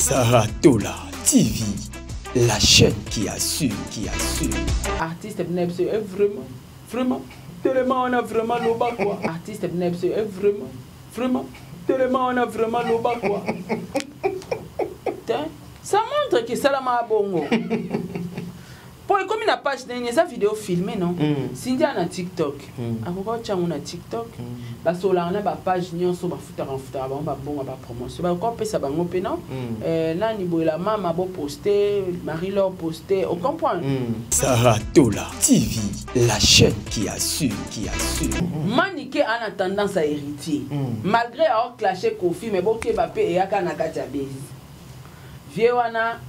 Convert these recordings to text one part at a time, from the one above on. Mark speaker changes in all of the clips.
Speaker 1: Sarah Tola TV, la chaîne qui assure,
Speaker 2: Artiste Nebse est vraiment, tellement on a vraiment l'oba quoi. Artiste Nebse est vraiment, tellement on a vraiment l'oba quoi. Ça montre que ça l'a ma bongo. Pour comme une page d'une sa vidéo filmée non. Cindy a na TikTok. Akoko changu na TikTok. Parce que là on a ba page nyonso ba futa ba bonga ba promotion. Ba ko pesa bango pe non. Là ni boila mama bo poster, Marie-Laure poster, on comprend.
Speaker 1: Sarah Tola TV, la chaîne qui assure.
Speaker 2: Maniké a tendance à hériter. Malgré avoir clashé Kofi mais bon ke ba pe e aka na kati ya base. Vieux wana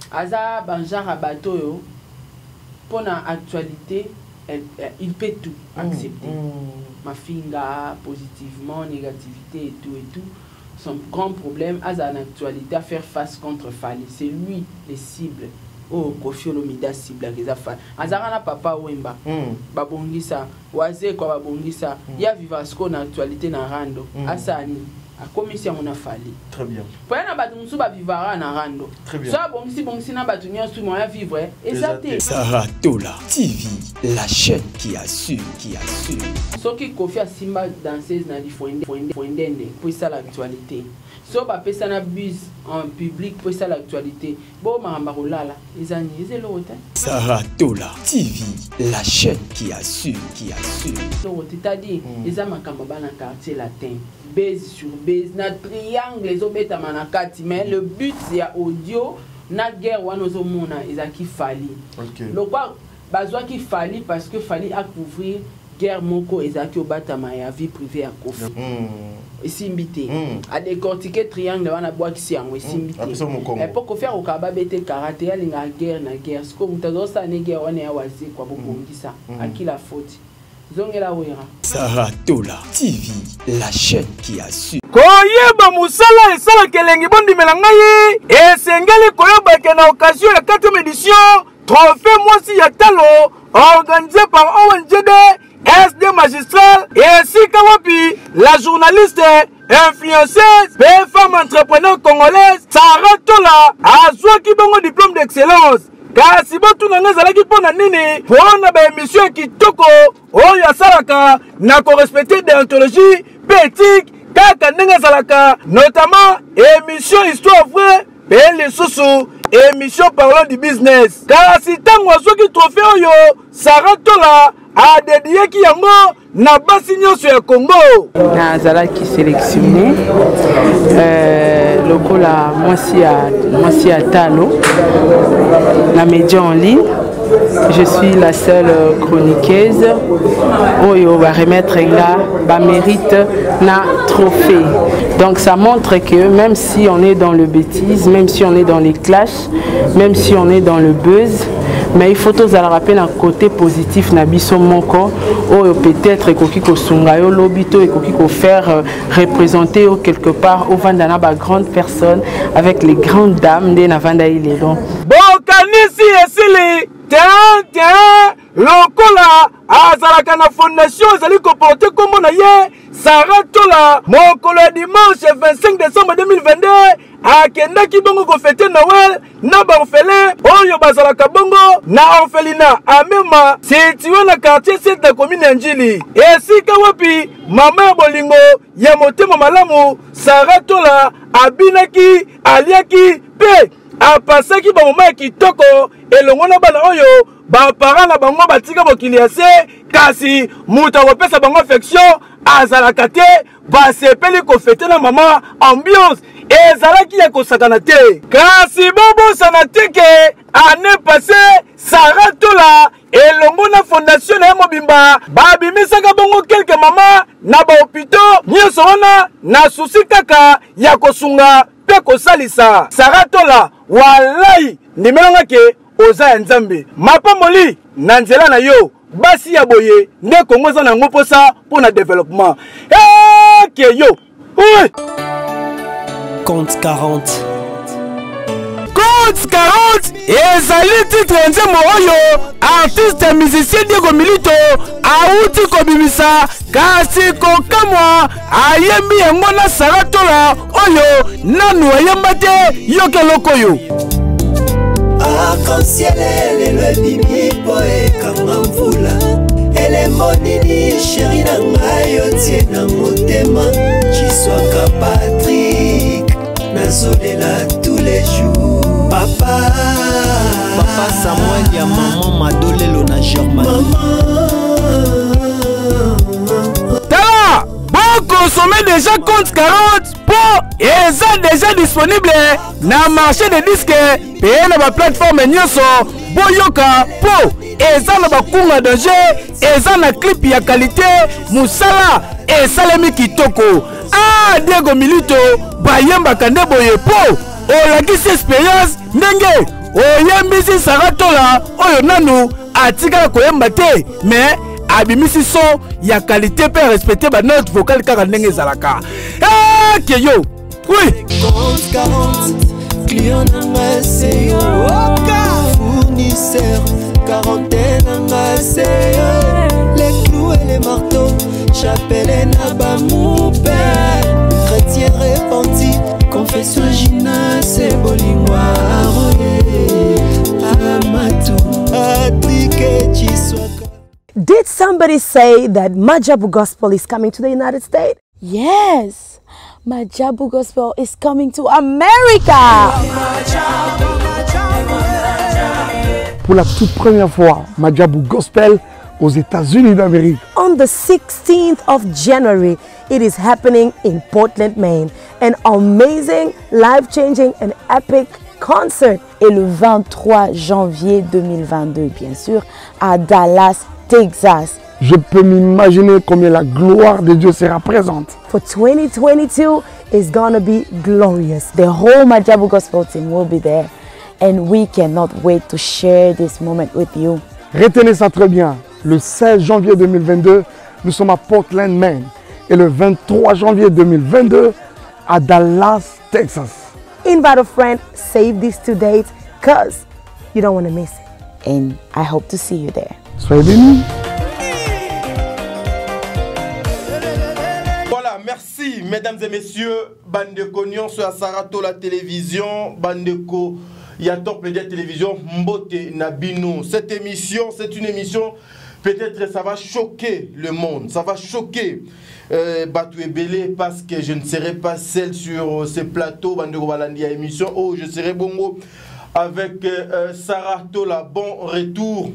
Speaker 2: aza banjara bato yo. Pour l'actualité, il peut tout accepter. Ma finga, positivement, négativité et tout. Son grand problème, à l'actualité, à faire face contre Fali. C'est lui, les cibles. Oh, Kofi Olomide cible les affaires. Azarana papa Wemba. Babongisa. Waze quoi babongisa. Il y a Vivasco dans l'actualité dans Rando. Asani. A commission on a fallu. Très bien. Pour un abatumsu ba vivara na rando. Très bien. Soit bon si na batunia sous moyen vivre et ça t'est.
Speaker 1: Sarah Tola TV, la chaîne qui assure.
Speaker 2: Ce qui Kofi a Simba danseuse na di foindende pour ça l'actualité. So ba pesa na bus en public pour ça l'actualité. Bon marambarolala, les amis, c'est l'autre.
Speaker 1: Sarah Tola TV, la chaîne qui assure.
Speaker 2: L'autre t'as dit, les amis dans le quartier latin. Base sur base, na triangle les obeta manakati, mais le but c'est audio, na guerre wanozo mona ezaki fali. Le quoi bazwa ki fali parce que fali a couvrir guerre moko ezaki obata ma vie privée à Kofi. Simbité a décortiquer triangle wana bois qui yango simbité. Et pour ko faire au kaba bete karaté ya linga guerre na guerre. Ce que mutazo sa ne guerre wana ya wazi kwa bongisa. Aki la faute.
Speaker 1: Sarah Tola TV, la chaîne qui assure.
Speaker 3: Koyeba musala esala kelengi bondi melangayi esengeli koyeba ke na occasion ya 4e édition trophée Mwasi ya Talo organisé par ONGD SD magistral et sika wapi la journaliste influenceuse et femme entrepreneur congolaise Sarah Tola azwa ki bongo diplôme d'excellence. Kasi botu na ngazalaki pona nini pona ba émission kitoko oyo asalaka na ko respecter déontologie éthique kaka ndenge azalaka notamment émission histoire vraie pe lisusu émission parlant du business. Kasi tango azoki trophée oyo Sarah Tola a dédié ki yango na basi nyonso ya Congo.
Speaker 2: Nazalaki sélectionné lokola Mwasi ya Talo la média en ligne. Je suis la seule chroniqueuse oyo va remettre là ba mérite na trophée. Donc ça montre que même si on est dans le bêtise, même si on est dans les clashs, même si on est dans le buzz, mais il faut tous aller rappeler un côté positif na biso moko oyo peut-être ekoki ko sunga yo lobito ekoki ko faire représenter quelque part au vandana ba grande personne avec les grandes dames de na vanda ile donc
Speaker 3: bokanisi esili tiens lokola azalaka na fondation ezali ko porter kombo na ye Sarah Tola mokolo dimanche 25 décembre 2022 akendaki bongo ko fêter Noël na ba orphelin oyo bazalaka bongo na orphelinat amema situé na quartier 7 de commune ya Njili esika wapi mama ya bolingo ya motema malamu Sarah Tola abinaki aliaki pe apasaki ba moma kitoko elongo na bana oyo ba parents na bango batika bokili ya se kasi muta kopesa bango affection azalaka te basepeli ko fêter na mama ambiance ezalaki ya kosakana te kasi bobosana te ke année passée Sarah Tola elongo na fondation na mobimba babimisaka bongo quelques mama na ba hôpitaux nyonso wana na susi kaka ya kosunga pe kosalisa Sarah Tola walai ndimelanga ke oza ya Nzambe mapamoli na nzela na yo basi ya boye nde Kongo za na ngoposa pour na développement ke yo oui.
Speaker 1: Compte 40
Speaker 3: ezali titre nzembo oyo artiste musicien Diego Milito auti kobimisa kasi kokamwa ayembi yango na Sarah Tola oyo nanu ayamba te yoka lokoyo.
Speaker 4: Arc-en-ciel le bibi poe kama mvula elembo nini chéri na ngai otie na motema Chiswaka Patrick nazolela tous les jours papa Samuel ya maman Madolelo na Germanie
Speaker 3: Tala bon consommer déjà compte 40 pour et ça déjà disponible na marché de disques et na ba plateforme nyonso boyoka po eza na bakunga danger eza na clip ya qualité musala esalemi kitoko Diego Milito bayemba kande boye po olakisi experience ndenge oyembisi Saratola oyo nanu atika koyemba te mais abimisi son ya qualité pe respecter ba note vocale kaka ndenge zalaka keyo oui
Speaker 4: 40 client nanga seyo oka fournisseur quarantaine nanga seyo les clous et les marteaux chapelle na bamoupe chrétien repenti confession Gina c'est bolingwa amatu Patrick Chiswaka.
Speaker 5: Did somebody say that Majabu Gospel is coming to the United States? Yes, Majabu Gospel is coming to America.
Speaker 6: Pour la toute première fois, Majabu Gospel aux États-Unis d'Amérique.
Speaker 5: On the 16th of January, it is happening in Portland, Maine. An amazing, life-changing and epic concert. Et le 23 janvier 2022, bien sûr, à Dallas, Texas.
Speaker 6: Je peux m'imaginer combien la gloire de Dieu sera présente.
Speaker 5: For 2022, it's gonna be glorious. The whole Majabu Gospel team will be there. And we cannot wait to share this moment with you.
Speaker 6: Retenez ça très bien. Le 16 janvier 2022, nous sommes à Portland, Maine. Et le 23 janvier 2022, à Dallas, Texas.
Speaker 5: Invite a friend, save these 2 dates, because you don't want to miss it. And I hope to see you there.
Speaker 6: Soyez bénis.
Speaker 7: Voilà, merci mesdames et messieurs. Bandeko Nyonso à Saratola Télévision, Bandeko Yator Media Télévision, Mbote Nabino. Cette émission, c'est une émission, peut-être ça va choquer le monde, ça va choquer Batou et Belé, parce que je ne serai pas seul sur ce plateau, Bandeko Balandia émission. Oh, je serai bongo avec Saratola, bon retour.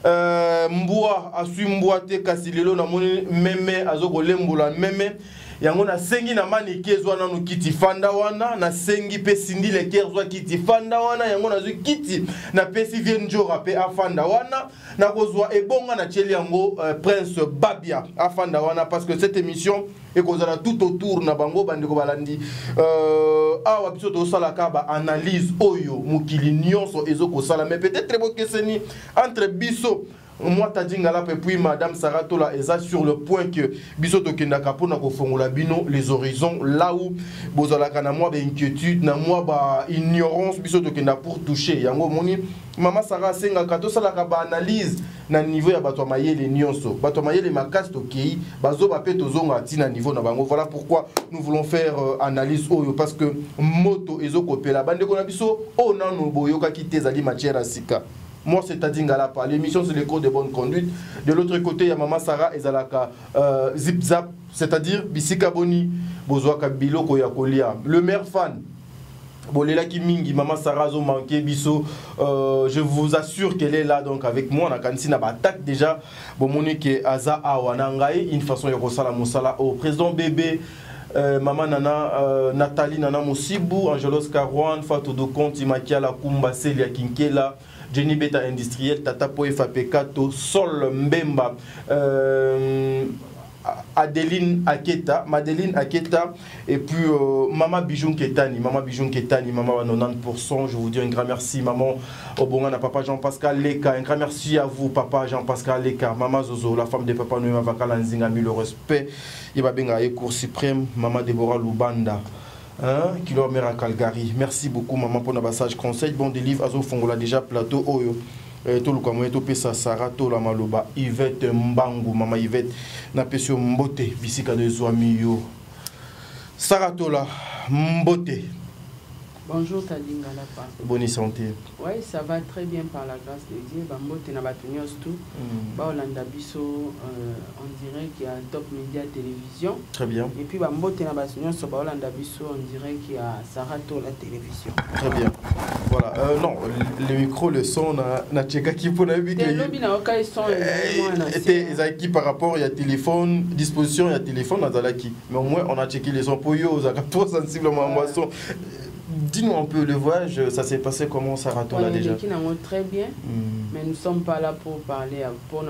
Speaker 7: Mboa asui mboa te kasilelo na moni meme azoko lembola meme yango na sengi na mani kezwa na kiti fanda wana na sengi pe sindi le kezwa kiti fanda wana yango na zui kiti na pesi vienjora pe afanda wana na kozwa ebonga na cheli yango Prince Babia afanda wana parce que cette émission et kozala tout autour na bango bandeko balandi awa biso to sala ka ba analyse oyo mukili nyonso ezoko sala mais peut-être bokeseni entre biso moi tadingala pe puis madame Saratola eza sur le point que biso to kendaka pona ko fongola bino les horizons là où bozala kana moi ba inquiétude na moi ba ignorance biso to kenda pour toucher yango moni mama Sara senga kato sala ka ba analyse na niveau ya bato mayele nyonso bato mayele makasi to kei bazo ba pe tozonga tina niveau na bango. Voilà pourquoi nous voulons faire analyse oyo parce que moto ezoko pela bande ko na biso o nanu boyoka kitezali matière asika. Moi, c'est-à-dire que l'émission, c'est le cours de bonne conduite. De l'autre côté, il y a Maman Sarah et Zalaka Zip Zap, c'est-à-dire Bisika Boni, Bozoaka Biloko Yakolia. Le maire fan, Bolela Kimingi, Maman Sarah Zo manqué Bisso. Je vous assure qu'elle est là donc avec moi. On a quand même attaque déjà. Bon, Monique Aza Awanangaï, une façon de Rosala Moussala au président bébé. Maman Nana, Nathalie Nana Moussibou, Angelos Karouan, Fatou Dokonti, Makiala Kumba, Celia Kinkela. Jenny Beta Industriel, Tata Poefa Pekato, Sol Mbemba, Adeline Aketa, Madeline Aketa, et puis Maman Bijoun Ketani, Maman 90%. Je vous dis un grand merci, Maman Obongana, Papa Jean-Pascal Leka, un grand merci à vous, Papa Jean-Pascal Leka, Maman Zozo, la femme de Papa Noé Mavaka Lanzinga, mis le respect, Ibabenga Ekour Suprême, Maman Deborah Lubanda. Hein, qui leur mère à Calgary. Merci beaucoup maman pour le passage conseil. Bon des livres Azo Fongola déjà plateau Oyo. Tout le comme to pesa Sarato la Maloba Yvette Mbangu maman Yvette na pesio Mbote bisika de Zoami yo. Saratola Mbote.
Speaker 2: Bonjour Talinga Lapa.
Speaker 7: Bonne santé.
Speaker 2: Oui, ça va très bien par la grâce de Dieu. Bambote na batunios tout. Baolanda biso, on dirait qu'il y a Top Média Télévision.
Speaker 7: Très bien.
Speaker 2: Et puis Bambote na batunios Baolanda biso, on dirait qu'il y a Sarato la télévision.
Speaker 7: Très bien. Voilà. Non, le micro, le son, na tcheka qui pour na bi que. Était qui par rapport il y a téléphone, disposition il y a téléphone na zalaki. Mais au moins on a checké les sons pour yo, ça trop sensiblement moisson. Dis-nous un peu le voyage, ça s'est passé comment Sarato là déjà?
Speaker 2: Très bien, mais nous ne sommes pas là pour parler pour le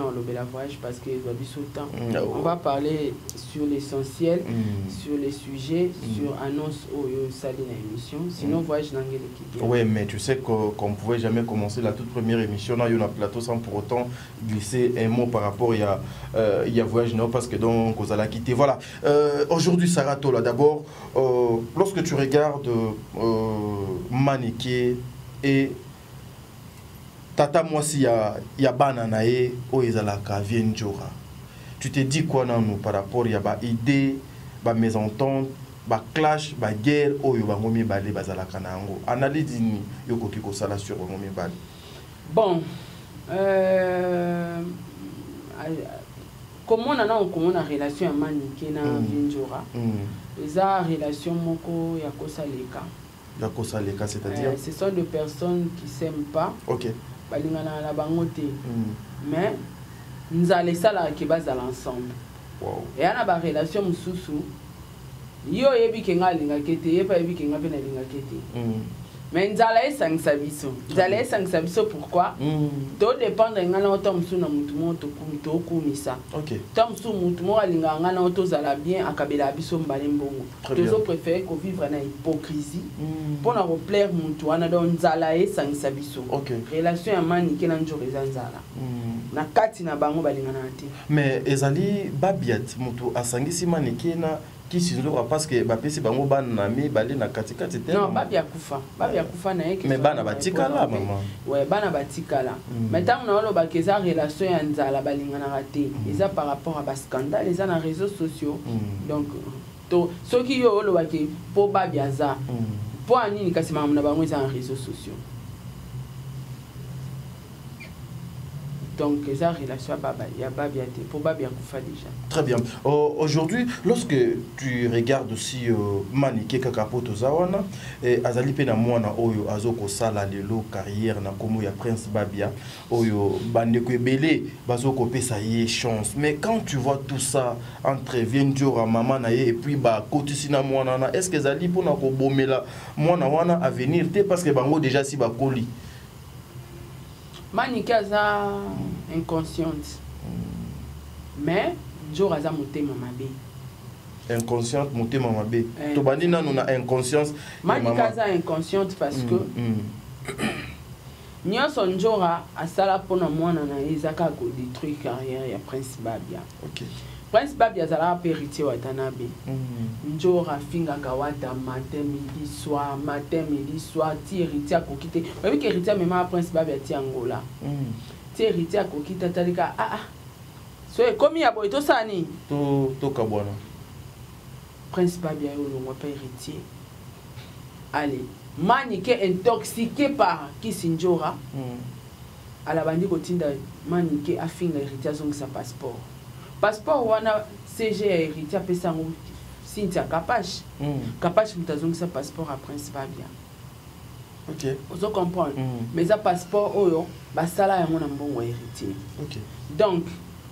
Speaker 2: voyage parce qu'il doit du temps. On va parler sur l'essentiel, sur les sujets, sur annonce au salle de l'émission. Sinon, voyage dans l'équipe.
Speaker 7: Oui, mais tu sais qu'on ne pouvait jamais commencer la toute première émission. Là, il y a un plateau sans pour autant glisser un mot par rapport il y a voyage non parce que donc on a quitté. Voilà. Aujourd'hui, Sarato là d'abord, lorsque tu regardes Maniké et Tata Mwasi ya bananae o ezalaka vienjora. Tu te dis quoi dans nous par rapport à ba idée, ba mésentente, ba clash, ba guerre o yo ba ngomi balé bazalaka nango. Analyse ni yoko kiko sala sur ngomi balé.
Speaker 2: Bon, comment on a relation à Maniké na vienjora? Eza relation moko ya kosaleka.
Speaker 7: C'est-à-dire
Speaker 2: ce sont des personnes qui ne s'aiment pas.
Speaker 7: Ok.
Speaker 2: Mais nous allons ça qui base à l'ensemble.
Speaker 7: Wow.
Speaker 2: Et il y a une relation sous yo yebi kenga linga kete yepa yebi kenga pena linga kete. Mais nous allons s'ensabiso. Nous allons s'ensabiso pourquoi? Tout dépend de ngana otom sous na mutumo to kumisa.
Speaker 7: OK.
Speaker 2: Tom sous mutumo alinga ngana oto zala bien akabela biso mbale mbongo. Tous préfèrent qu'on vivre na hypocrisie pour na replaire mutu ana don zala s'ensabiso.
Speaker 7: OK.
Speaker 2: Relation ya mani kena njore zanzala. Na kati na bango balinga na te.
Speaker 7: Mais ezali babiat mutu asangisi mani kena qui s'inzora parce que bapesi bango banami balé na katika tete.
Speaker 2: Non, babia kufa na yeke.
Speaker 7: Mais bana batika la maman.
Speaker 2: Ouais, bana batika la. Maintenant on a lo bakeza relation ya nzala balinga na raté. Eza par rapport à ba scandale, eza na réseaux sociaux. Donc to ceux qui yo lo baki po babia za. Po ani kasi mamu na bango eza na réseaux sociaux. Donc, les relations il y a babiaté, pour babia kufa déjà.
Speaker 7: Très bien. Aujourd'hui, lorsque tu regardes aussi Maniké Kakapoto Zawana, Azali Pena Mwana Oyo Azoko Sala Lelo carrière na Komo ya Prince Babia, Oyo Bandeko Ebele, Bazoko Pesa Ye chance. Mais quand tu vois tout ça entre Vienjora, Maman Naye et puis Kotisina Mwana, est-ce que Azali Pona Kobomela Mwana Wana à venir parce que Bango déjà si Bakoli?
Speaker 2: Maniké aza inconsciente. Mais Njora aza motema mabe.
Speaker 7: Inconsciente motema mabe. Tobandi nanu na inconscience.
Speaker 2: Maniké aza inconsciente parce que nyonso Njora asala pona mwana na ezaka ko détruire carrière ya Prince Babia.
Speaker 7: OK.
Speaker 2: Prince Babia azala héritier Watanabe. Njora finga kawata matin midi soir ti héritier kokite. Babi ke héritier même Prince Babia ti Angola. Ti héritier kokita talika so komi ya boy to sani
Speaker 7: to kabwana.
Speaker 2: Prince Babia yo lo pas héritier. Allez, Maniké intoxiqué par Kisinjora. À la bandi kotinda Maniké a finga héritier zong sa passeport. Passeport wana CG héritier pesa ngo Cynthia Kapache. Kapache mutazongi sa passeport à Prince Babia.
Speaker 7: OK.
Speaker 2: Vous comprenez? Mais ça passeport oyo basala ya mona mbongo héritier.
Speaker 7: OK.
Speaker 2: Donc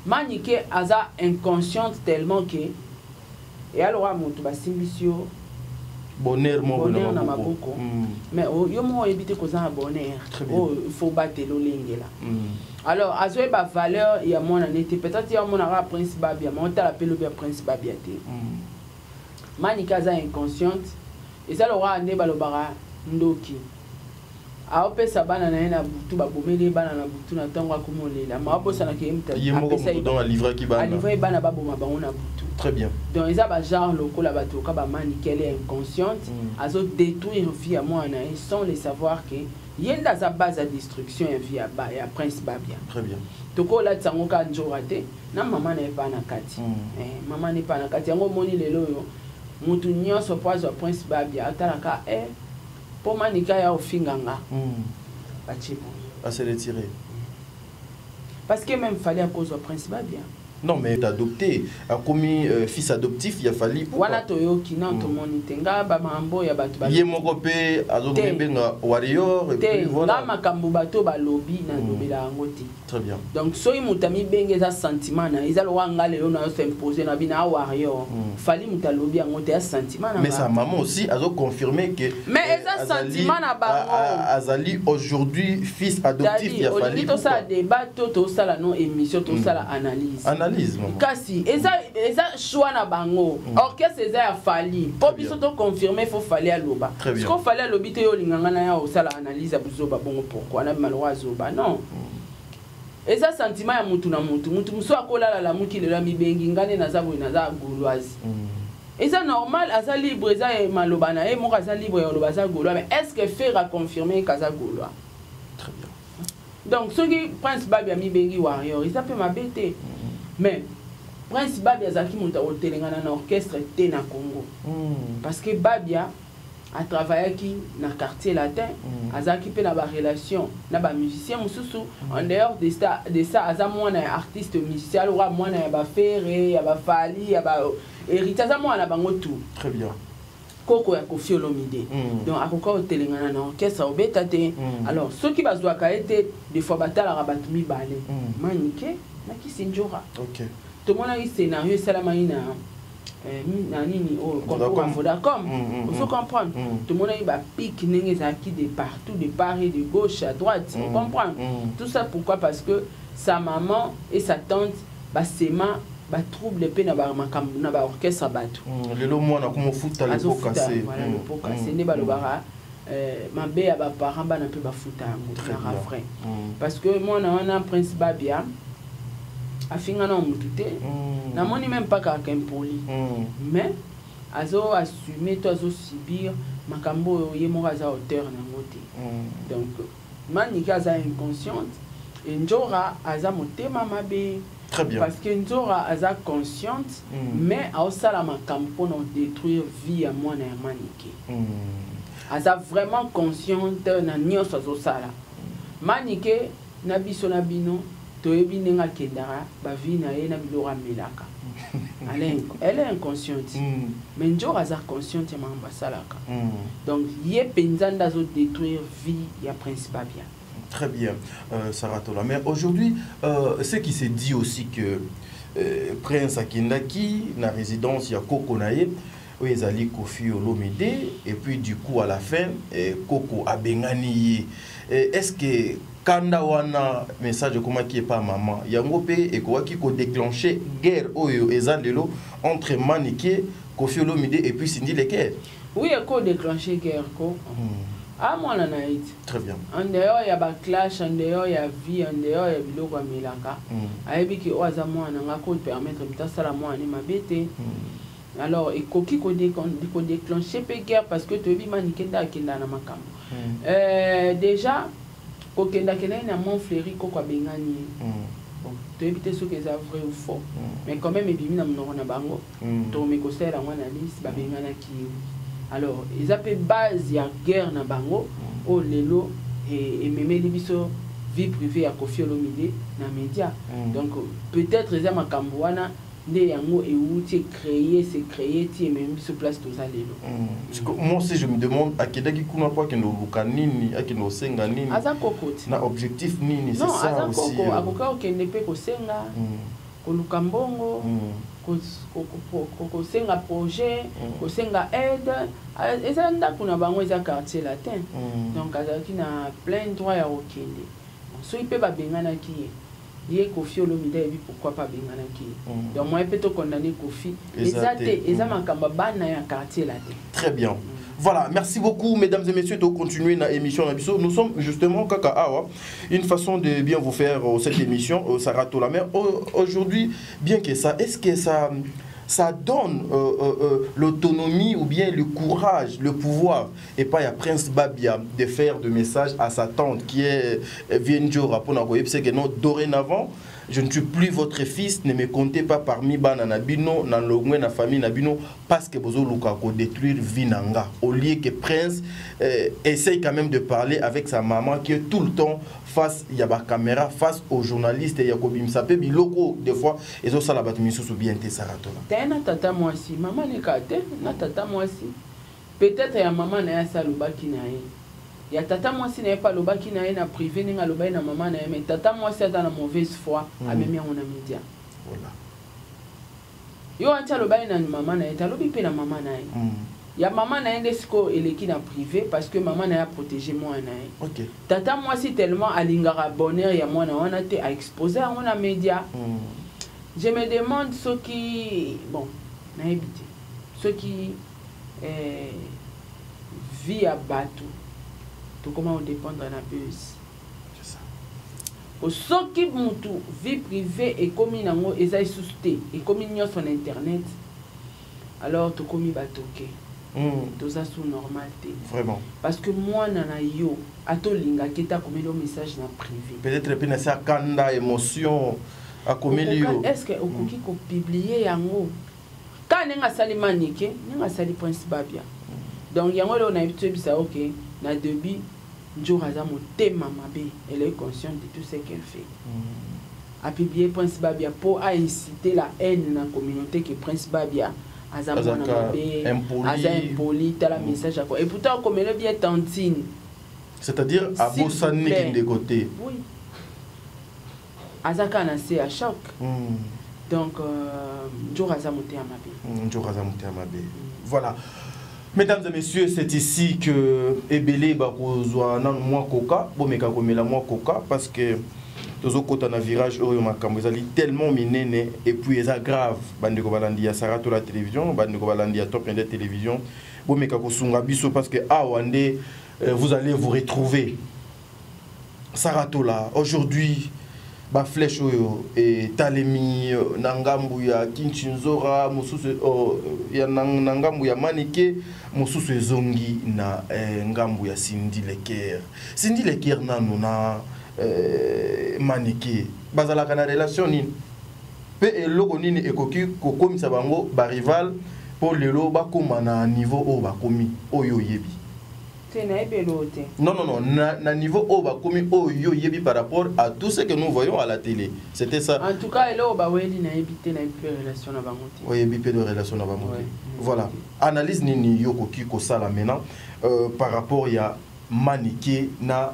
Speaker 2: Maniké aza inconsciente tellement que et alors mutu basimbisio
Speaker 7: bonheur
Speaker 2: na maboko. Mais yo mo éviter ko za bonheur. Il faut battre l'olengela. Alors, à ce moment valeur, il y a mon année, peut-être il y a mon arabe Prince Babia, mais on t'a appelé le Prince Babia. Maniké est inconsciente, et ça l'aura amené balobara ndoki. A opé sa banana na butu ba bomeli banana butu na tangwa kumolela. Ma bossa na kemta.
Speaker 7: Yemo dans la livre qui banana.
Speaker 2: Livre bana ba boma ba on a butu.
Speaker 7: Très bien.
Speaker 2: Donc ils a genre local la bato ka ba Maniké elle est inconsciente, azo détruire vie à moi na sans les savoir que yenda za base à destruction et vie à Prince Babia.
Speaker 7: Très bien.
Speaker 2: Toko la tsango ka njorate na maman n'est pas na kati. Maman n'est pas na kati. Yango moni lelo yo mutu nyonso po azwa Prince Babia atalaka po manika ya ofinganga bachibo
Speaker 7: à se retirer
Speaker 2: parce que même fallait à cause de Prince Babia.
Speaker 7: Non, mais adopté, a commis fils adoptif, il a fallu.
Speaker 2: Wana toyoki na to monitenga ba mambo ya batu ba.
Speaker 7: Yé moko pe azobenga warrior et puis voilà.
Speaker 2: Nga makambo bato ba lobby na lobela ngoti.
Speaker 7: Très bien.
Speaker 2: Donc soyi mutami benge za sentiment na ezalo wanga lelo na s'imposer na bina warrior. Fali muta lobby ngoti ya sentiment na.
Speaker 7: Mais sa maman aussi a confirmé que
Speaker 2: mais eza sentiment na bango.
Speaker 7: Azali aujourd'hui fils adoptif il a fallu.
Speaker 2: Oli to ça débat to ça la non émission to ça la analyse. Kasi eza choix na bango orchestre eza ya fali po biso to confirmer faut fallait à loba parce qu'on fallait à lobité yo linganga na ya osala analyse abuzoba bongo pourquoi na malwa zoba non eza sentiment ya mutu na mutu muso akola la muki le la mibengi ngane na zabo na za gauloise eza normal aza libre eza e maloba na e moko aza libre ya loba za gaulois mais est-ce que faire à confirmer kaza gaulois?
Speaker 7: Très bien.
Speaker 2: Donc ceux qui Prince Babia mibengi warrior ils appellent ma bête. Mais Prince Babia zaki monta otelengana na orchestre té na Congo. Parce que Babia a travaillé qui na quartier latin, azaki pe na ba relation na ba musicien mususu en dehors de ça aza mwana artiste musicien alora mwana ya ba Ferré, ya ba Fali, ya ba héritier aza mwana bango tout.
Speaker 7: Très bien.
Speaker 2: Koko ya Koffi Olomide. Donc akoka otelengana na orchestre obetate. Alors ceux qui bazwaka été des fois batala rabatu mibale. Manike na kisinjora.
Speaker 7: OK.
Speaker 2: Tout le monde a eu scénario salamaina nini Vodacom. Il faut comprendre. Tout le monde a eu pic n'engezaki de partout, de part et de gauche à droite. On comprend. Tout ça pourquoi? Parce que sa maman et sa tante sema trouble pe na ba orchestre batu.
Speaker 7: Lelo mwana comme foot à l'époque cassé.
Speaker 2: Voilà, l'époque cassé ne ba lobara mabe ya ba parents ba na pe ba futa na refrain. Parce que moi na Prince Babia afinga na mutute na moni même pas quelqu'un poli mais azo assumer to azo subir makambo ye mo aza auteur na ngote donc manika aza inconsciente et njora aza motema mabe.
Speaker 7: Très bien.
Speaker 2: Parce que njora aza consciente mais aosala makambo na détruire vie à moi na manike aza vraiment consciente na nyonso azo sala manike na biso na bino toyebi nenga kendara ba vie na ye na bilora melaka elle est inconsciente mais njora aza consciente ya mamba salaka donc ye penza ndazo détruire vie ya Prince Babia.
Speaker 7: Très bien, Sarah Tola. Mais aujourd'hui, ce qui s'est dit aussi que Prince Akindaki, na résidence ya Koko Naye, où ils allaient Koffi Olomide, et puis du coup à la fin, Koko Abengani. Est-ce que Kanda wana message comment qui est pas maman, yango pe et quoi qui ko déclenché guerre oyo ezalelo entre Manike, Koffi Olomide et puis Cindy Leker?
Speaker 2: Oui, il ko déclenché guerre ko. Ah moi na naït.
Speaker 7: Très bien.
Speaker 2: En dehors il y a ba clash, en dehors il y a vie, en dehors il y a biloko melaka. Ayebi ki oza mwana ngako permettre mta sala mwana mabete. Alors et koki ko déclencher pe guerre parce que tobi Manike nda kenda na makambo. Déjà kokenda kena na Montfleury ko kwa bengani. Bon, tu évites ce que c'est vrai ou faux. Mais quand même ebimi na mnoko na bango. To me kosela mwana liste ba bengana ki. Alors, ils appellent base ya guerre na bango au lelo et memeli biso vie privée à Koffi Olomide na média. Donc peut-être ils aiment Kambouana nde yango et où tu créé c'est créé tu même sur place tout ça lelo.
Speaker 7: Moi aussi je me demande à quel qui kuna pas que no lukanini à que no senga nini.
Speaker 2: Aza kokoti.
Speaker 7: Na objectif nini c'est
Speaker 2: non,
Speaker 7: ça aussi.
Speaker 2: Non, akoka okende pe ko senga. Ko lukambongo. Ko senga projet, ko senga aide. Eza ndako na bango eza quartier latin. Donc azaki na plein droit ya okende. So il peut ba bengana ki ye Koffi Olomide et pourquoi pas bengana ki. Donc moi peut te condamner Koffi. Eza makamba bana ya quartier latin.
Speaker 7: Très bien. Voilà, merci beaucoup mesdames et messieurs de continuer la émission. Nous sommes justement Kaka Awa, une façon de bien vous faire cette émission, Sarah Tola. Mais aujourd'hui, bien que ça, est-ce que ça donne l'autonomie ou bien le courage, le pouvoir, et pas il y a Prince Babia de faire des messages à sa tante qui est Vienjora pour c'est que non, dorénavant, je ne suis plus votre fils, ne me comptez pas parmi bana nabino, dans l'ongwe na famille nabino, parce que bozo luka ko détruire vinanga. Au lieu que Prince essaye quand même de parler avec sa maman qui est tout le temps face à la caméra, face aux journalistes et Yakobim Sapé, biloko des fois ils ont ça la batimisu sous bien te saratola.
Speaker 2: T'es na tata moi si, maman n'est qu'à na tata moi si. Peut-être ya maman na ya saluba qui na ye. Ya tata moi si n'est pas le bas qui na ye na privé ni ngaloba na maman na ye, mais tata moi si a dans la mauvaise foi a même on a média.
Speaker 7: Voilà.
Speaker 2: Yo ancha lo ba na maman na ye, ta lobi pe na maman na ye. Ya maman na ye ndesko eleki na privé parce que maman na ya protéger moi na ye. OK. Tata moi si tellement alingara bonheur ya moi na on a été à exposer on a média. Je me demande ceux qui bon, na habité. Ceux qui vit à bateau. Tout comment on dépend de la buse.
Speaker 7: C'est ça.
Speaker 2: Au ceux qui montent vie privée et comme ils ont été suscités et comme ils ont son internet, alors tout comme ils batoké. Tout ça sous normalité.
Speaker 7: Vraiment.
Speaker 2: Parce que moi nana yo atolinga kita comme le message na privé.
Speaker 7: Peut-être que ça kanda émotion à comme
Speaker 2: est-ce que au qui ko publier yango quand nga sali manike nga sali Prince Babia. Donc yango là on a habitué ça OK na début Njora za motema mabe elle est consciente de tout ce qu'elle fait. A publier Prince Babia pour inciter la haine dans la communauté que Prince Babia Azamona impoli, t'as la message à quoi. Et pourtant, comme elle est bien tantine.
Speaker 7: C'est-à-dire, à Bossani qui de côté.
Speaker 2: Oui. Azaka n'a c'est à choc. Donc, Djorazamote Amabe.
Speaker 7: Djorazamote Amabe. Voilà. Mesdames et messieurs, c'est ici que Ebele Bakozwa nan moi coca, bomeka komela moi coca parce que tous autres côtés na virage oyo makambo ezali tellement minene et puis eza grave bandeko balandi ya Saratola télévision bandeko balandi ya Top Indé télévision bomeka kosunga biso parce que awande vous allez vous retrouver Saratola aujourd'hui ba flèche oyo et Talemi nangambu ya Kinchinzora mususu ya nangambu ya Manike mususu ezongi na ngambu ya Cindy Leker nanu na Manike bazalaka na relation nini pe eloko nini ekoki kokomisa bango ba rival pour lelo bakoma na niveau o bakomi oyo yebi non na niveau o bakomi oyo yebi par rapport à tout ce que nous voyons à la télé c'était ça
Speaker 2: en tout cas elo ba weli na ebité na relation na bango
Speaker 7: oui yebi pe de relation na bango voilà analyse nini yokoki ko sala maintenant par rapport ya Manike na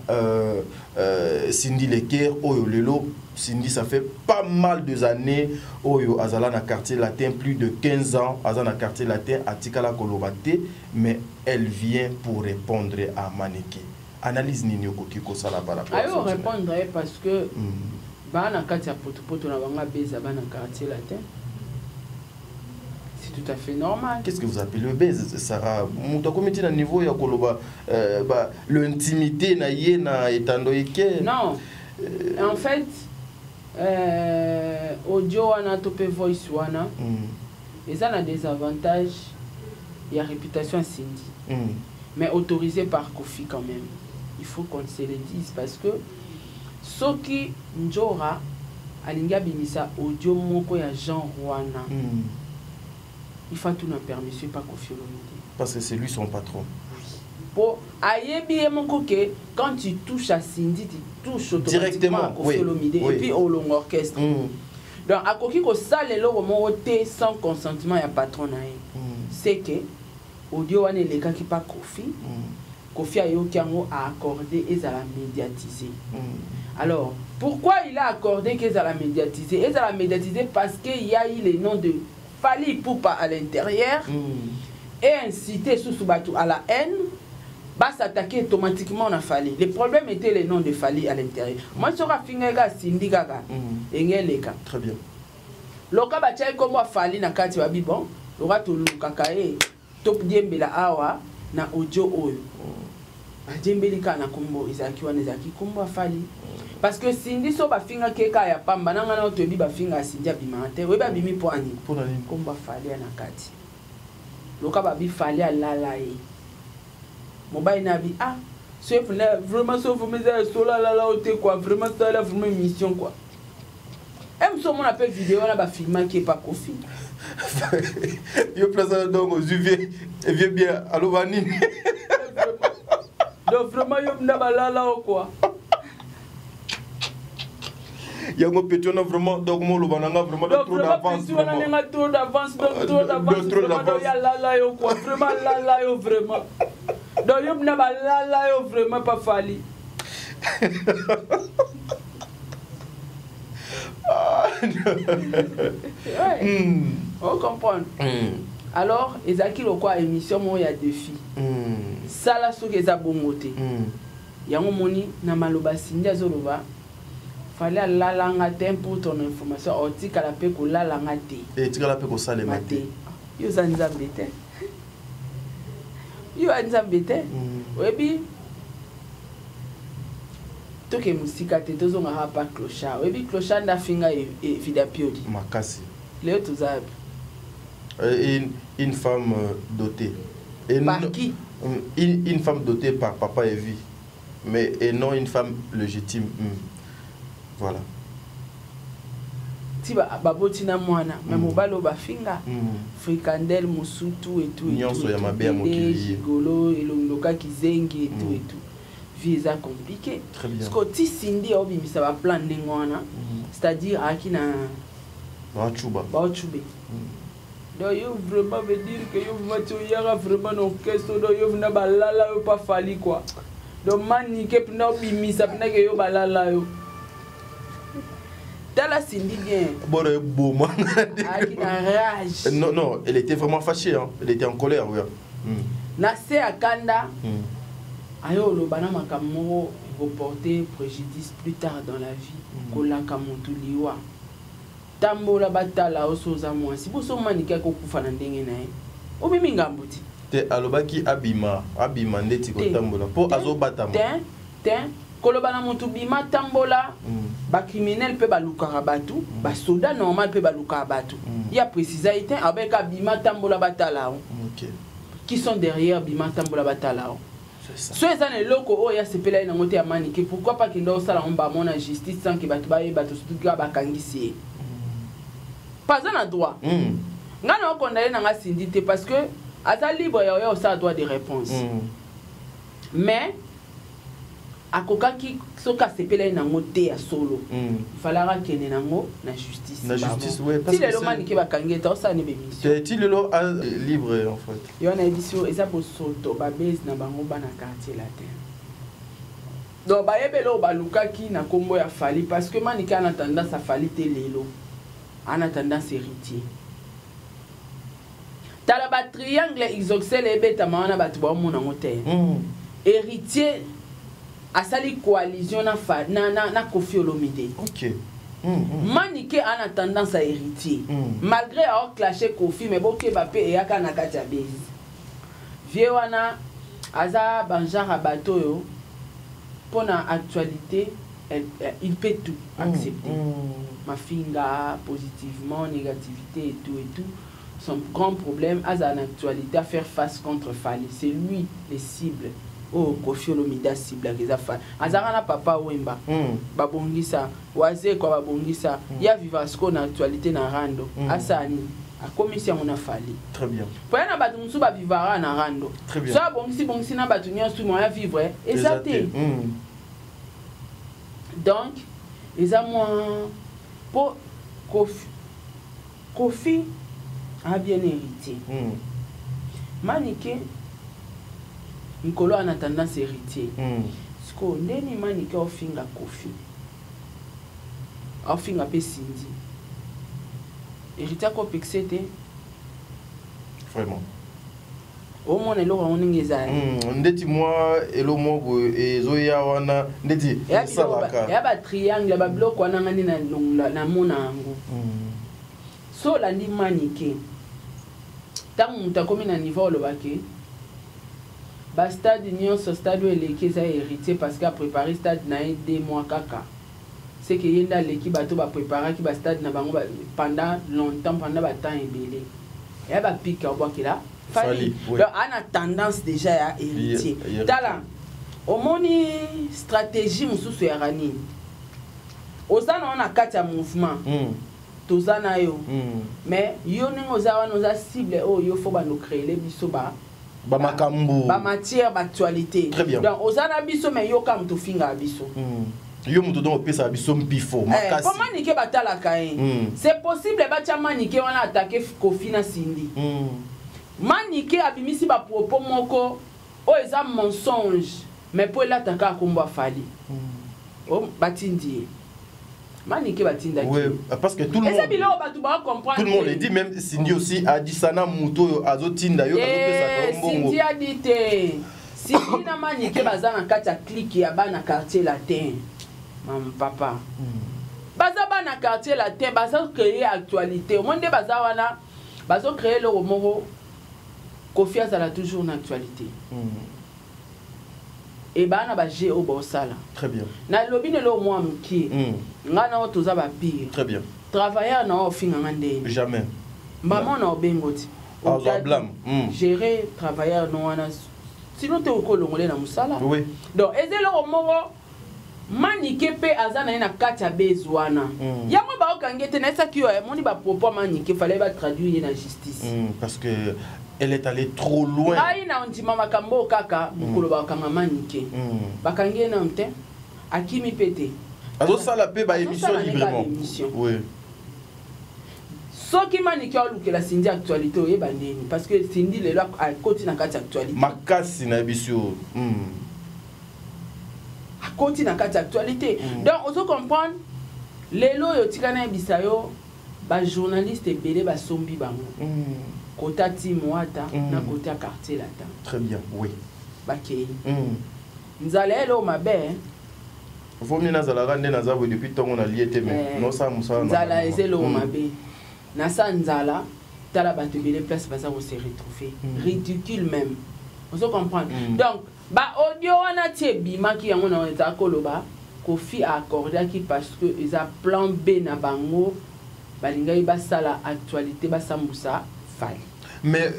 Speaker 7: Cindy Leker oyo lelo Cindy ça fait pas mal de années oyo azala na quartier latin plus de 15 ans azala na quartier latin atikala kolobate mais elle vient pour répondre à Manike analyse nini okoki ko sala par rapport
Speaker 2: ayo répondre parce que bana katia poto na banga beza bana quartier latin. C'est tout à fait normal.
Speaker 7: Qu'est-ce que vous appelez le baiser, Sarah? Mouta comité na niveau ya koloba l'intimité na yé na etando eke.
Speaker 2: Non. En fait audio wana topé voice wana. Et ça a des avantages. Il y a réputation à Cindy. Mais autorisé par Kofi quand même. Il faut qu'on se le dise parce que Soki Njora alinga bimisa audio moko ya Jean Wana. Il faut tout n'a permission pas Kofi Olomide.
Speaker 7: Parce que c'est lui son patron.
Speaker 2: Pour ayebi mon coquet, quand tu touches à Cindy, tu touches automatiquement à Kofi Olomide et puis au long orchestre. Donc à Koki ko sale lo mo té sans consentement ya patron na ye. C'est que audio wane le ka ki pa Kofi. Kofi ayo kiango a accordé et à la médiatiser. Alors, pourquoi il a accordé qu'ils à la médiatiser? Ils à la médiatiser parce qu'il y a eu les noms de Fally Ipupa à l'intérieur et inciter Sous-Soubatou à la haine, va s'attaquer automatiquement à Fally. Le problème était les noms de Fally à l'intérieur. Moi, je suis Fingaga, Cindy Gaga, et Ngeleka.
Speaker 7: Très bien.
Speaker 2: Loka Bachai comme moi Fally na kati wabi bon, Loka to Lukakae, Top Diembela Awa, na audio oyo. Diembelika na kumbo, Izaki wana Izaki kumbo Fally. Parce que Cindy so ba finga keka ya pamba nanga na otobi ba finga Cindy abimante we ba bimi po ani komba Fally na kati loka ba bi Fally alala e mobile na bi c'est vraiment sauf mais ça là ote quoi vraiment ça là vraiment mission quoi biso mona pe vidéo na ba filma qui est pas Kofi.
Speaker 7: Yo place donc aux UV et viens bien allo vanine.
Speaker 2: Donc vraiment yo na balala ou quoi.
Speaker 7: Yango petit on a vraiment donc mon lobananga vraiment trop d'avance.
Speaker 2: On a trop d'avance, trop d'avance. Ya lala yo quoi, vraiment lala yo vraiment. Donc yo na balala yo vraiment pas fali. On comprend. Alors, ezaki lokwa émission mo ya défi. Sala soki eza bongote. Yango moni na maloba sindi azoloba. Fallait la langue pour ton information. On dit qu'elle a pu la langue.
Speaker 7: Et tu as pu le maté.
Speaker 2: Yo zanzambete. Yo anzambete. Webi. Toke musika te tozo nga pas clochard. Webi clochard na finga e vida piodi.
Speaker 7: Makasi.
Speaker 2: Léo Touzab.
Speaker 7: Une femme dotée.
Speaker 2: Par qui?
Speaker 7: Une femme dotée par papa et vie. Mais et non une femme légitime. Voilà.
Speaker 2: Tiba babotina mwana mais mobalo bafinga frikandel musutu et tout
Speaker 7: nyonso ya mabe mokili
Speaker 2: golo elondoka kizengi et tout et tout visa compliqué parce que ti sindi obimisa ba plan ndengwana c'est-à-dire akina
Speaker 7: ba chuba
Speaker 2: donc yo vraiment veut dire que yo va vraiment no question donc yo na balala yo pas fali quoi donc manike pna obimisa pna que yo balala yo. La Cindy bien.
Speaker 7: Non, non, elle était vraiment fâchée, hein. Elle était en colère, oui.
Speaker 2: Nase Akanda, ayo lo bana makamo reporter préjudice plus tard dans la vie. Kola kamuntu liwa. Tambola batala osoza moi. Si vous sommes maniké ko kufa na ndenge na ye. Obimi ngambuti.
Speaker 7: Te alobaki abima ndeti ko tambola po azobata mo.
Speaker 2: Ten kolobana mutu bima tambola ba criminel pe balukara batu ba soda normal pe balukara batu il y a précisé avec bima tambola batala qui sont derrière bima tambola batala c'est ça so ezane loko o ya sepela ina ngote ya manike pourquoi pas qu'il doit sala on ba mona justice sans que batu ba stuka ba kangisi pas un droit ngana okondale na nga sindité parce que ata libre ya ça droit de réponse mais akokaki soka sepela na ngote ya solo falaka kene nango na justice
Speaker 7: ouais parce
Speaker 2: que si le mani ke bakangeta ça ne bémission
Speaker 7: ti le libre en fait
Speaker 2: yo na édition eza pour soto ba base na bango bana quartier latin donc ba yebelo ba lukaki na kombo ya fali parce que mani ke ana tendance à fali te lelo ana tendance héritier tala ba triangle isoxel ebeta maana batu ba mona ngote héritier asali coalition na Kofi Olomide.
Speaker 7: OK.
Speaker 2: Manike a tendance à héritier. Malgré avoir clashé Kofi mais boke bape et yaka na katia base. Viewana aza banjara bato yo pour na actualité il peut tout accepter. Mafinga positivement, négativité et tout. Son grand problème aza en actualité à faire face contre Fali. C'est lui les cibles. Oh, Kofi Olomide cible les affaires. Azara na papa Wemba. Babongisa, waze kwa babongisa. Ya Vivasco na actualité na rando. Asani, a commission on a fallu.
Speaker 7: Très bien.
Speaker 2: Pour na batu musu ba vivara na rando.
Speaker 7: Très bien.
Speaker 2: Ça bongisi na batu nyonso moya vivre exacté. Donc, les moi pour Kofi a bien hérité. Manike Nkolo a tendance héritier. Sko ndeni manike ofinga Kofi. Ofinga pe Cindy. Héritier ko pixete.
Speaker 7: Vraiment.
Speaker 2: Au moins elo on ngeza.
Speaker 7: Ndeti moi elo mo ezoya wana ndeti salaka.
Speaker 2: Ya ba triangle ba bloc wana ngani na mona ngo. So la ndi manike. Tant mutakomi na niveau lo bake. Ba stade nyonso stade eleki za héritier parce qu'a préparé stade na 2 mois kaka. C'est que yenda leki bato ba préparer ki ba stade na bango pendant longtemps pendant ba temps ebele. Ya ba pique au bakila Fali. Donc on a tendance déjà à héritier. Tala. Au moni stratégie mususu ya rani. Osana on a 4 mouvement. tozana yo mais yo ningo za wana oza cible o yo faut ba nous créer les biso ba
Speaker 7: makambo
Speaker 2: ba matière d'actualité donc ozana biso mais yo kam to finga biso
Speaker 7: yo muto donc pesa biso mbifo makasi
Speaker 2: comment nike batala kae c'est possible ba chama nike wana attaquer Kofi na Cindy manike abimisi ba propos moko o eza mensonge mais pour l'attaquer komba fali oh batindi manike batinda
Speaker 7: oui parce que tout le monde tout le monde le dit même Cindy aussi a dit sana muto azotinda yo azopesa mbongo
Speaker 2: Cindy a dit Cindy na manike bazana kati ya clique ya bana quartier latin maman papa baza bana quartier latin baza créer actualité au monde baza wana bazo créer le romoro Kofi azala toujours une actualité et bana ba je au bosala
Speaker 7: très bien
Speaker 2: na lobi ne lo moi mki ngana otoza ba pire
Speaker 7: très bien
Speaker 2: travailleur na ofinga ngande
Speaker 7: jamais
Speaker 2: maman na obengoti
Speaker 7: blâme
Speaker 2: gérer travailleur no wana sinon te okolongole na musala
Speaker 7: oui
Speaker 2: donc ezelo romoro manike pe azana na kati ya bezwana yango ba okangete na saki yo moni ba propos manike fallait ba traduire na justice
Speaker 7: parce que elle est allée trop loin.
Speaker 2: Ai na ndima makambo kaka mukolo ba kanga manike bakangie na nte akimi pete
Speaker 7: azo sala pe ba émission librement oui
Speaker 2: soki manike olukela Cindy actualité oyeba ndeni parce que Cindy lelo a koti na kati actualité
Speaker 7: makasi na biso
Speaker 2: a koti na kati actualité donc on se comprendre lelo yo tikana bisayo ba journaliste ebele ba sombi bango kota Timoata na kota quartier latin
Speaker 7: très bien oui
Speaker 2: bakei nzalelo mabe
Speaker 7: faut mieux nazala rande nazabo depuis tongo na liete mais non ça musa
Speaker 2: nzala ezelo mabe na sa nzala tala bato bele place baza ko se retrouver ridicule même on se comprend donc ba audio wana tiebi maki yango na eta koloba Kofi a accordé qui parce que ils a plan B na bango balingai basala actualité basambusa fali.
Speaker 7: Mais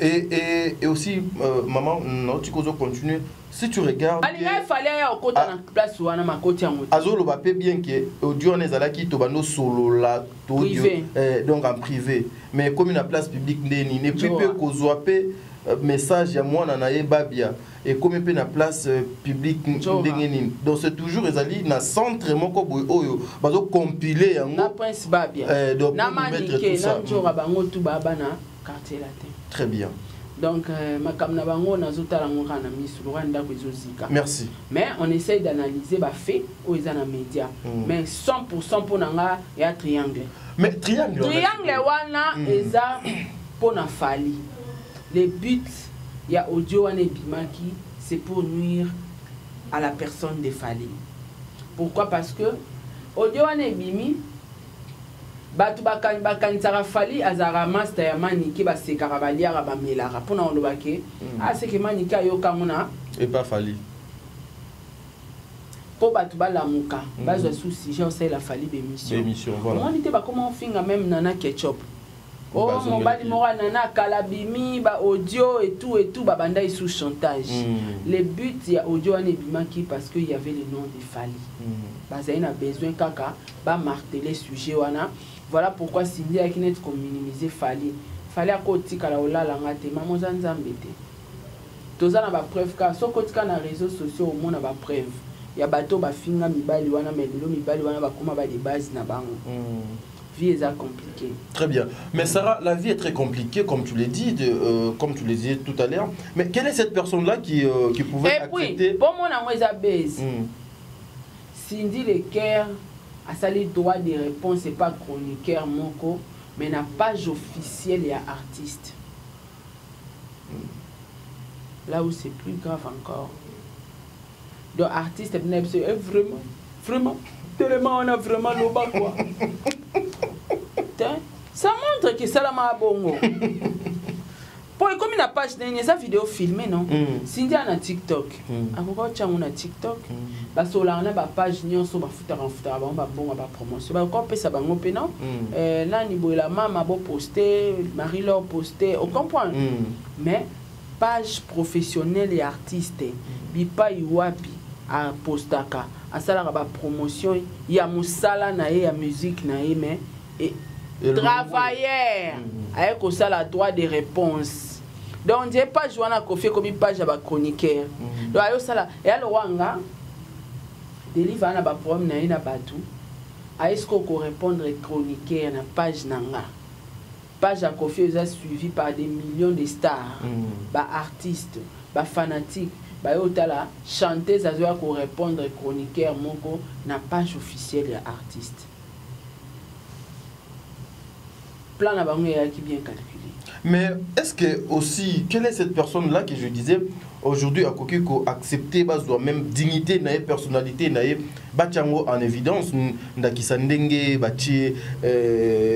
Speaker 7: et aussi maman non tu peux continuer si tu regardes
Speaker 2: balingai fallait au côté na place wana makoti yango
Speaker 7: azolo ba pe bien que audio na ezala ki to bando solo la to donc en privé mais comme une place publique ndeni ne peut kozwa pe message ya mwana na yebabia et comme pe na place publique ndengeni donc c'est toujours ezali na centre moko boy oyo bazo compiler yango
Speaker 2: na prince babia
Speaker 7: donc
Speaker 2: na manike na njora bango tu baba na quartier latin
Speaker 7: très bien
Speaker 2: donc makam na bango nazotala ngora na misu Rwanda ko ezozika
Speaker 7: merci
Speaker 2: mais on essaye d'analyser ba fait o ezana média mais 100% pour nanga ya triangle
Speaker 7: mais triangle
Speaker 2: wana eza pona fali. Le but, il y a audio wane bimaki, c'est pour nuire à la personne de Fali. Pourquoi? Parce que audio wane bimi, batu bakan sara Fali azara master ya maniki ba se karabalia ba melara pona olobake ah c'est que maniki ayo kamuna
Speaker 7: et pas Fali.
Speaker 2: Po batu balamuka, bazwa souci, j'ai aussi la Fali d'émission.
Speaker 7: Émission voilà.
Speaker 2: On était ba comment finga même nana ketchup. Oh, mon bali mora nana kalabimi ba audio et tout ba banda sous chantage. Le but il y a audio ane bimaki parce que il y avait le nom de Fali. Bazaina a besoin kaka ba marteler sujet wana. Voilà pourquoi Cindy a kinet comme minimiser Fali. Fali a koti kala olala ngate maman zanzambe te. Toza na ba preuve ka so koti ka na réseaux sociaux au monde na ba preuve. Ya bato ba finga mibali wana melelo mibali wana ba koma ba des bases na bango. Vie est compliquée.
Speaker 7: Très bien. Mais Sarah, la vie est très compliquée, comme tu l'as dit, comme tu le disais tout à l'heure. Mais quelle est cette personne-là qui pouvait accepter...
Speaker 2: Et puis, bon, mon amour, Cindy Lecker a sali droit de réponse, c'est pas chroniqueur, moko, mais la page officielle et artiste. Là où c'est plus grave encore. Donc, artiste, c'est vraiment, tellement, on a vraiment le bas, quoi. Ça montre que ça l'a bongo. Pour comme une page dernière sa vidéo filmée non. Cindy a na TikTok. Akoko tchango na TikTok. Ba sola na ba page nyonso ba futa ba bongo ba promotion. Ba ko pesa bango pe non. Là ni boila mama bo poster, Marie-Laure poster, on comprend. Mais page professionnelle et artiste bipa iwapi a postaka. A sala ba promotion, ya musala na ya musique na mais et travailleur avec aussi la droit de réponse. Donc on dit page wana Kofi comme page ba chroniqueur. Donc ayo sala et alors wanga délivre na ba problème na batu. Est-ce qu'on peut répondre chroniqueur na page nanga. Page à Kofi est suivi par des millions de stars, ba artistes, ba fanatiques. Bah la chanteuse a doit répondre chroniqueur moko na page officielle de l'artiste. Plan na bango qui bien calculé.
Speaker 7: Mais est-ce que aussi quelle est cette personne là que je disais aujourd'hui à Kokiko accepter base même dignité na personnalité na bachango en évidence ndakisandenge bachi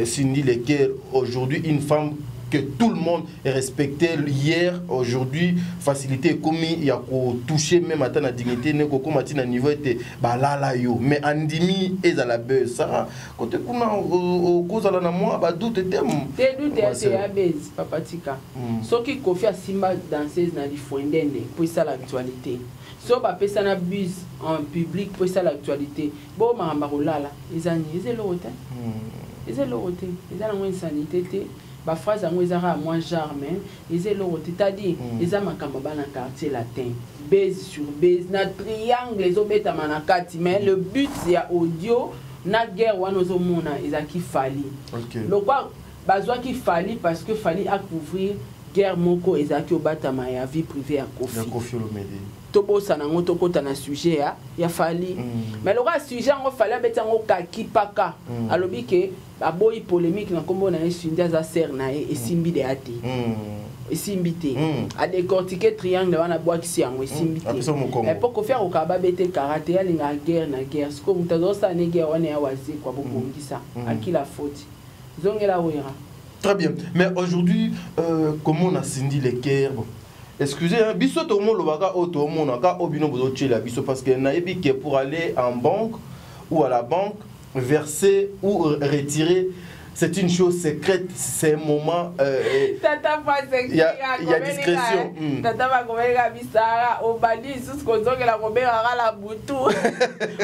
Speaker 7: Cindy Leker aujourd'hui une femme que tout le monde est respecté hier, aujourd'hui, facilité commis, il y a touché même à la dignité, ne ko komati na niveau était balala yo, mais andimi est à la base ça. Côté kuna au cause la na moi ba doute tem.
Speaker 2: Te doute c'est à base papa tika. Ce qui Kofi Simba danseuse na li fondene pour ça l'actualité. So ba pesa na bus en public pour ça l'actualité. Bo ma marolala, ils ont ils l'autre. Ils l'autre. Ils ont une sanité. Ba phrase en ezara moins charme ils est l'autre c'est-à-dire ils a makamba na quartier latin base sur base na triangle les obeta manakati mais le but c'est audio na guerre wana ozomona ezaki fali le quoi bazwa ki fali parce que fali à couvrir guerre moko ezaki obatama ya vie privée à Kofi
Speaker 7: Olomide
Speaker 2: tobo sanango tokota na sujet ya fali mais le sujet ngo fali betango kaki paka alobi ke aboyi polémique na kombo na Cindy za ser na e simbi de ati e simbi te a décortiquer triangle wana boaki yango e simbi te et pour faire au kaba bete karaté ya linga guerre na guerre ce comme tazo sa ne guerre wana ya wazi kwa bokongisa aki la faute zongela wera
Speaker 7: très bien mais aujourd'hui comment on a Cindy Leker bon excusez, biso to mo lobaka o to mo na ka obino bozo tchela biso parce que naebi que pour aller en banque ou à la banque verser ou retirer c'est une chose secrète, c'est un moment
Speaker 2: tata pas
Speaker 7: il y a discrétion.
Speaker 2: Tata va komeka bisara au bali sous kozonga la komeka la butu.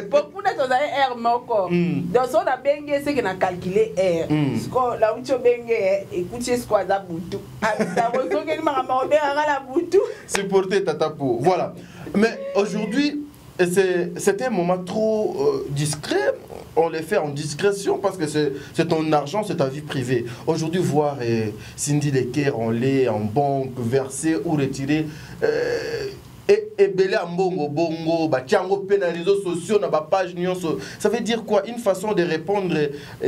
Speaker 2: Beaucoup de choses air moko. Donc on a bengue c'est que na calculer air. Sko la ucho bengue écoutez ce quoi za butu. Ça kozonga ni mama komeka la butu.
Speaker 7: Supporter tata pour. Voilà. Mais aujourd'hui c'est un moment trop discret. On les fait en discrétion parce que c'est ton argent, c'est ta vie privée. Aujourd'hui, voir Cindy Leker, on l'est en banque, verser ou retirer. Et belé en bongo, batiango pe na réseaux sociaux, na ba page nyonso. Ça veut dire quoi? Une façon de répondre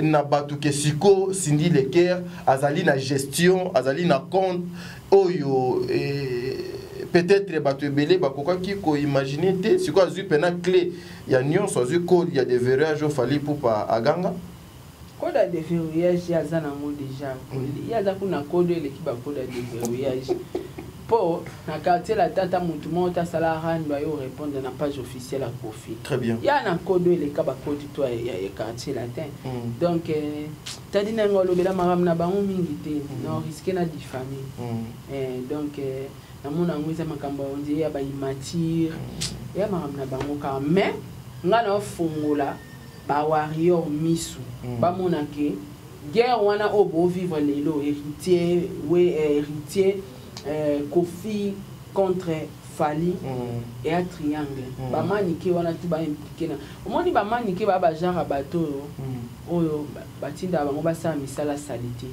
Speaker 7: na batu kesiko Cindy Leker, azali na gestion, azali na compte, oyo peut-être batu belé bakoka ki ko imaginer te, c'est quoi zu pena clé, il y a nyonso zu code, il y a des verrouillages au fali pour pa aganga.
Speaker 2: Code de verrouillage ya za nango déjà. Il y a za kuna code le ki ba code de verrouillage. Pour na quartier la tata mutu monta sala ran ba yo répondre na page officielle à Kofi.
Speaker 7: Très bien.
Speaker 2: Il y a un code le ka ba code toi ya quartier latin. Donc tadi na ngolo bela maram na bango mingi te non risquer na diffamer. Donc na mona ngwiza makambo onje ya ba immature ya maram na bango ka mais ngana fungola ba warrior misu ba mona ke guerre wana obo vivre lelo héritier héritier Kofi contre Fali et un triangle. Ba manike wana tu ba impliqué na. Omoni ba manike ba genre bateau oyo batinda bango ba sa misala salité.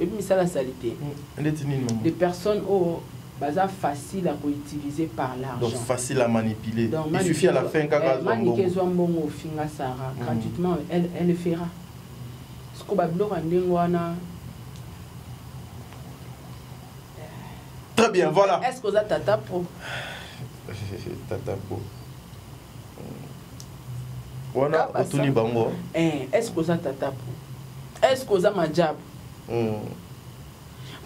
Speaker 2: Et misala salité. Des personnes baza facile à utiliser par l'argent.
Speaker 7: Donc facile à manipuler. Donc, il suffit à la fin quand
Speaker 2: manike zwambongo finga sara gratuitement elle le fera. Ce ko ba blog ndengo wana.
Speaker 7: Très bien, voilà.
Speaker 2: Est-ce que vous avez Tata Pro?
Speaker 7: Tata Pro. Voilà, Otuni Bango.
Speaker 2: Est-ce que vous avez Tata Pro? Est-ce que vous avez Majab?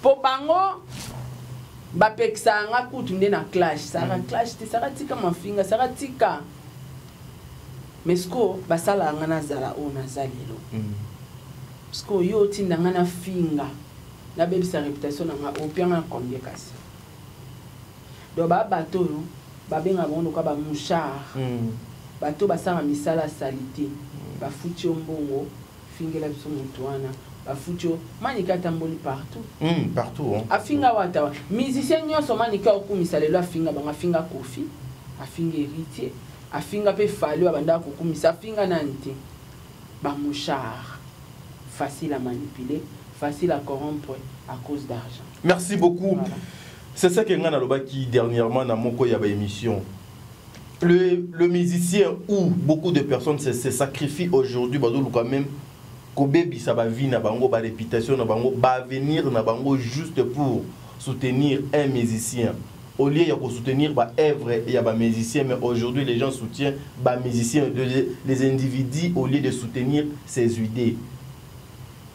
Speaker 2: Pour Bango, Bapek Sanga Koutunde na clash. Sara clash, Sara tika ma finga, Sara tika. Mais ce que basala ngana zala o na zalelo. Parce que yo tinda ngana finga. La belle sa réputation na o pia na combien kasi. Do ba bateau ba benga bondo ka ba mouchard bateau ba sanga misala salité ba futi ombongo fingela biso mutu wana bafucho manika tamboli partout
Speaker 7: partout hein.
Speaker 2: Afinga wata musicien nyonso manika okumisa lelo afinga banga afinga Kofi afinga Héritier afinga pe Fally abanda kokumisa afinga nanti ba mouchard facile à manipuler facile à corrompre à cause d'argent.
Speaker 7: Merci beaucoup. Voilà. C'est ça que ngana loba qui dernièrement dans moko ya ba émission. Le musicien où beaucoup de personnes se sacrifient aujourd'hui bazo quand même ko bebi sa ba vie na bango ba réputation na bango ba avenir na bango juste pour soutenir un musicien. Au lieu de soutenir ba œuvre et ba musicien, mais aujourd'hui les gens soutiennent ba musicien, les individus au lieu de soutenir ses idées.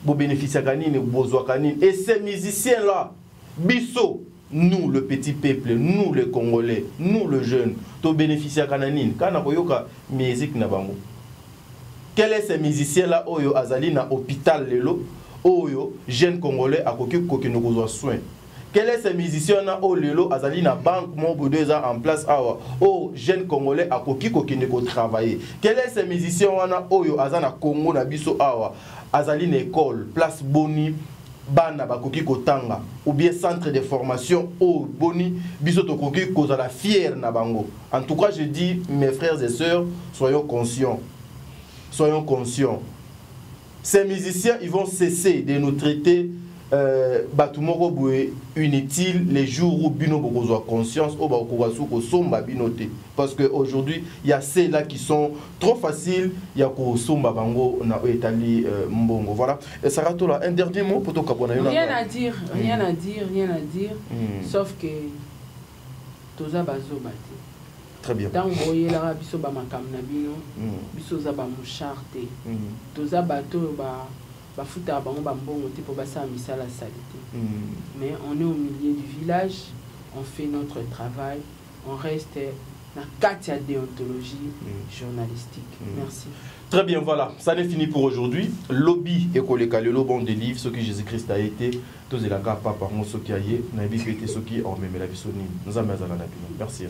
Speaker 7: Bo bénéficier kanine bozo kanine et ces musiciens là biso nous le petit peuple, nous les Congolais, nous les jeunes, to bénéficier kananine kana koyoka musique na bango. Quel est ces musiciens là oyo azali na hôpital lelo oyo jeune Congolais akoki koki no kozwa soin. Quel est ces musiciens là au lelo azali na banque mo 2 ans en place awa oh jeune Congolais akoki koki ne travailler. Quel est ces musiciens wana oyo azana Congo na biso awa azali na école place boni bana bakoki kotanga ou bien centre de formation au boni biso to koki kozala fier na bango. En tout cas je dis mes frères et sœurs soyons conscients. Soyons conscients. Ces musiciens ils vont cesser de nous traiter batumoko boué inutile les jours où bino bokozwa conscience au bakokasu ko somba binoté parce que aujourd'hui il y a ceux là qui sont trop faciles il y a ko somba bango na etali mbongo voilà et ça rate là un dernier mot pour toi kabona
Speaker 2: rien à dire sauf que toza bazo bati
Speaker 7: très bien
Speaker 2: tant voyez là biso ba makam na bino biso za ba moucharte toza bato ba bafuta bango bambongo te pour basa misala salité. Mais on est au milieu du village, on fait notre travail, on reste dans la déontologie journalistique. Merci.
Speaker 7: Très bien, voilà, ça n'est fini pour aujourd'hui. Lobby école le bon des livres, ce que Jésus-Christ a été, tous les gars papa, mon ce qui a été, n'a pas été ce qui a même la vie. Nous avons merci.